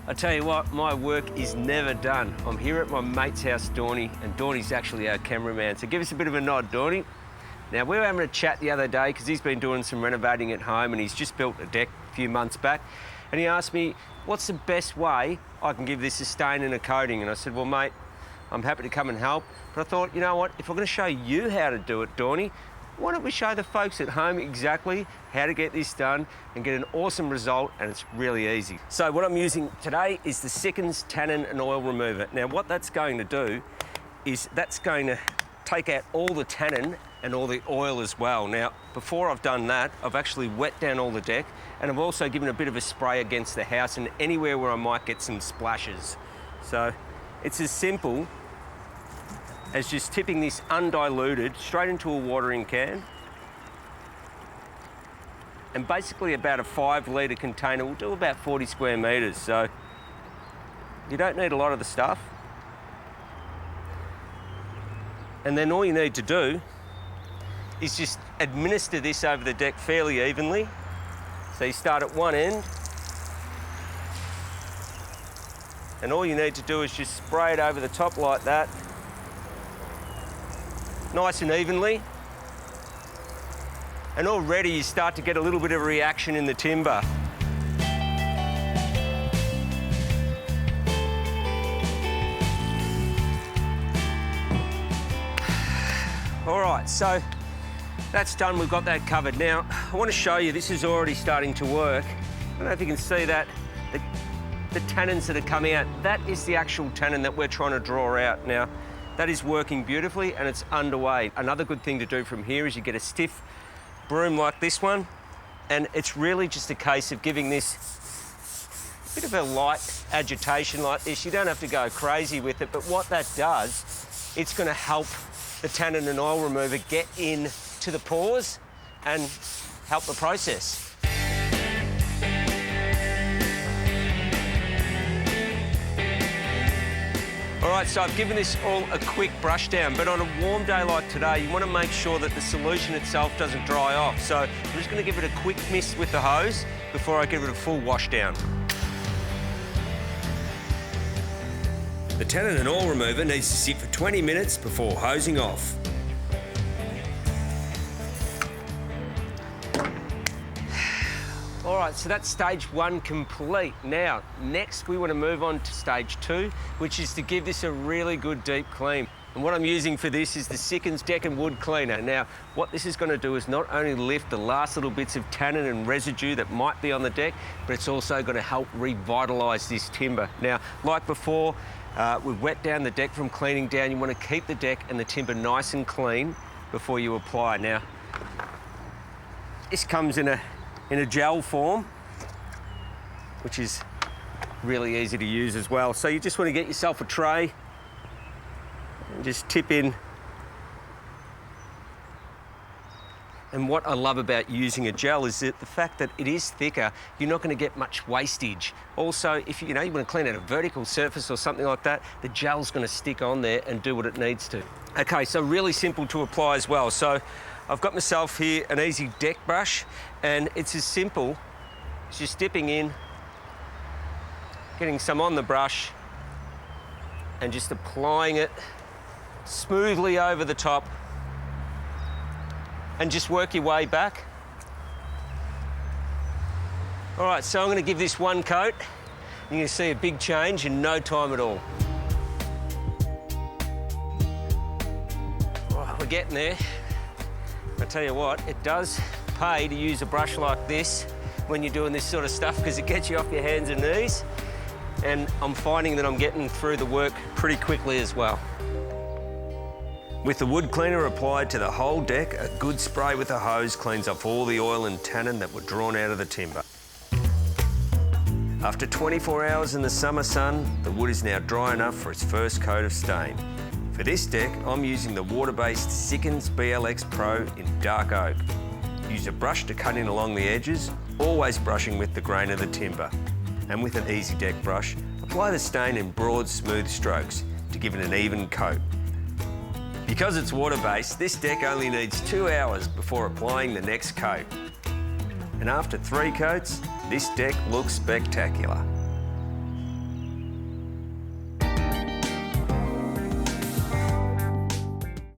I tell you what, my work is never done. I'm here at my mate's house, Dawny, and Dawny's actually our cameraman, so give us a bit of a nod, Dawny. Now, we were having a chat the other day because he's been doing some renovating at home and he's just built a deck a few months back, and he asked me, what's the best way I can give this a stain and a coating? And I said, well, mate, I'm happy to come and help, but I thought, you know what, if I'm going to show you how to do it, Dawny, why don't we show the folks at home exactly how to get this done and get an awesome result, and it's really easy. So what I'm using today is the Sikkens Tannin and Oil Remover. Now what that's going to do is that's going to take out all the tannin and all the oil as well. Now, before I've done that, I've actually wet down all the deck, and I've also given a bit of a spray against the house and anywhere where I might get some splashes. So it's as simple as just tipping this undiluted straight into a watering can. And basically about a 5-litre container will do about 40 square metres, so you don't need a lot of the stuff. And then all you need to do is just administer this over the deck fairly evenly. So you start at one end, and all you need to do is just spray it over the top like that, nice and evenly. And already you start to get a little bit of reaction in the timber. All right, so that's done, we've got that covered. Now, I want to show you, this is already starting to work. I don't know if you can see that, the tannins that are coming out, that is the actual tannin that we're trying to draw out. Now, that is working beautifully and it's underway. Another good thing to do from here is you get a stiff broom like this one, and it's really just a case of giving this a bit of a light agitation like this. You don't have to go crazy with it, but what that does, it's going to help the tannin and oil remover get in to the pores and help the process. All right, so I've given this all a quick brush down, but on a warm day like today, you want to make sure that the solution itself doesn't dry off. So I'm just going to give it a quick mist with the hose before I give it a full wash down. The tannin and oil remover needs to sit for 20 minutes before hosing off. All right, so that's stage 1 complete. Now, next we want to move on to stage 2, which is to give this a really good deep clean. And what I'm using for this is the Sikkens Deck and Wood Cleaner. Now, what this is going to do is not only lift the last little bits of tannin and residue that might be on the deck, but it's also going to help revitalise this timber. Now, like before, we've wet down the deck from cleaning down. You want to keep the deck and the timber nice and clean before you apply. Now, this comes in a gel form, which is really easy to use as well. So you just want to get yourself a tray and just tip in. And what I love about using a gel is that the fact that it is thicker, you're not going to get much wastage. Also, if you want to clean out a vertical surface or something like that, the gel's going to stick on there and do what it needs to. Okay, so really simple to apply as well. So I've got myself here an Ezee deck brush, and it's as simple as just dipping in, getting some on the brush, and just applying it smoothly over the top, and just work your way back. All right, so I'm going to give this one coat. You're going to see a big change in no time at all. All right, we're getting there. I tell you what, it does pay to use a brush like this when you're doing this sort of stuff, because it gets you off your hands and knees, and I'm finding that I'm getting through the work pretty quickly as well. With the wood cleaner applied to the whole deck, a good spray with a hose cleans off all the oil and tannin that were drawn out of the timber. After 24 hours in the summer sun, the wood is now dry enough for its first coat of stain. For this deck, I'm using the water-based Sikkens BLX Pro in dark oak. Use a brush to cut in along the edges, always brushing with the grain of the timber. And with an Ezee deck brush, apply the stain in broad, smooth strokes to give it an even coat. Because it's water-based, this deck only needs 2 hours before applying the next coat. And after 3 coats, this deck looks spectacular.